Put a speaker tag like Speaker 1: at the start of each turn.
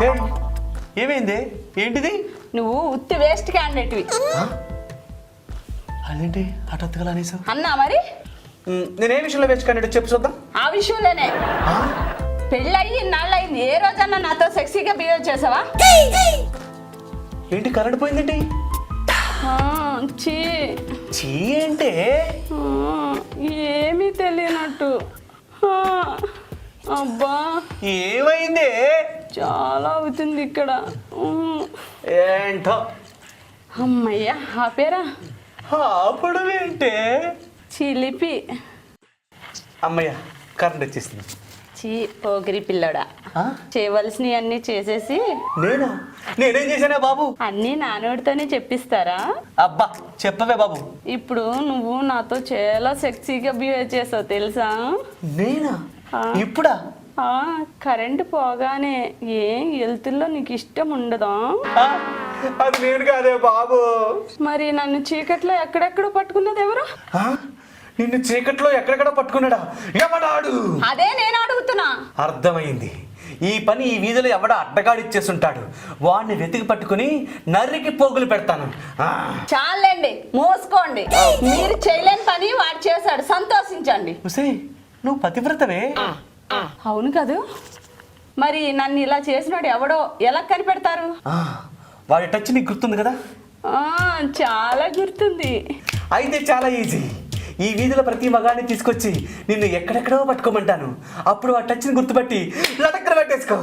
Speaker 1: ఏమైంది? ఏంటిది?
Speaker 2: నువ్వు ఉత్తి వేస్ట్ క్యాండిడేట్వి.
Speaker 1: అదేంటి హఠాత్తుగా అనేసావు?
Speaker 2: అన్నా మరి
Speaker 1: నేనే విషయంలో వేస్ట్ క్యాండిడేట్ చెప్పు చూద్దాం.
Speaker 2: ఆ విషయంలోనే పెళ్ళయి నాళ్ళయింది, ఏ రోజన్నా నాతో సెక్సీగా బిహేవ్ చేసావా?
Speaker 1: ఏంటి కరెంట్ పోయిందేంటి?
Speaker 2: చీ
Speaker 1: చీ అంటే
Speaker 2: ఏమీ తెలియనట్టు. అబ్బా
Speaker 1: ఏమైంది?
Speaker 2: చాలా అవుతుంది ఇక్కడ.
Speaker 1: ఏంటో
Speaker 2: అమ్మయ్యా ఆపేరా.
Speaker 1: అప్పుడు ఏంటే
Speaker 2: చిలిపి.
Speaker 1: అమ్మయ్య కరెంట్ వచ్చేసింది.
Speaker 2: చీ పోగిరి పిల్లడా, చేయవలసినవి అన్నీ చేసేసి.
Speaker 1: నేనేం చేశానే బాబు?
Speaker 2: అన్నీ నానోడితోనే చెప్పిస్తారా?
Speaker 1: అబ్బా చెప్పవే బాబు.
Speaker 2: ఇప్పుడు నువ్వు నాతో చాలా సెక్సీగా బిహేవ్ చేసావు తెలుసా?
Speaker 1: నేనా? ఇప్పుడా?
Speaker 2: కరెంటు పోగానే ఏం వెళ్తుల్లో నీకు ఇష్టం ఉండదా?
Speaker 1: అది నేను కాదే బాబు.
Speaker 2: మరి నన్ను చీకట్లో ఎక్కడెక్కడో పట్టుకున్నది ఎవరు?
Speaker 1: నిన్ను చీకట్లో ఎక్కడెక్కడ పట్టుకున్నాడా? ఎవడాడు?
Speaker 2: అదే నేను అడుగుతున్నా.
Speaker 1: అర్థమైంది. ఈ పని ఈ వీధిలో ఎవడ అడ్డగాడిచ్చేస్తుంటాడు. వాడిని వెతికి పట్టుకుని నర్రికి పోగులు పెడతాను.
Speaker 2: చాలండి మోసుకోండి. మీరు చేయలేని పని వాడు చేశాడు, సంతోషించండి.
Speaker 1: నువ్వు పతివ్రతవే.
Speaker 2: అవును కదూ. మరి నన్ను ఇలా చేసినాడు ఎవడో ఎలా కనిపెడతారు?
Speaker 1: వాడి టచ్ నీకు గుర్తుంది కదా?
Speaker 2: చాలా గుర్తుంది.
Speaker 1: అయితే చాలా ఈజీ. ఈ వీధిలో ప్రతి మగాన్ని తీసుకొచ్చి నిన్ను ఎక్కడెక్కడో పట్టుకోమంటాను. అప్పుడు ఆ టచ్ని గుర్తుపట్టి లటక్కన పెట్టేసుకో.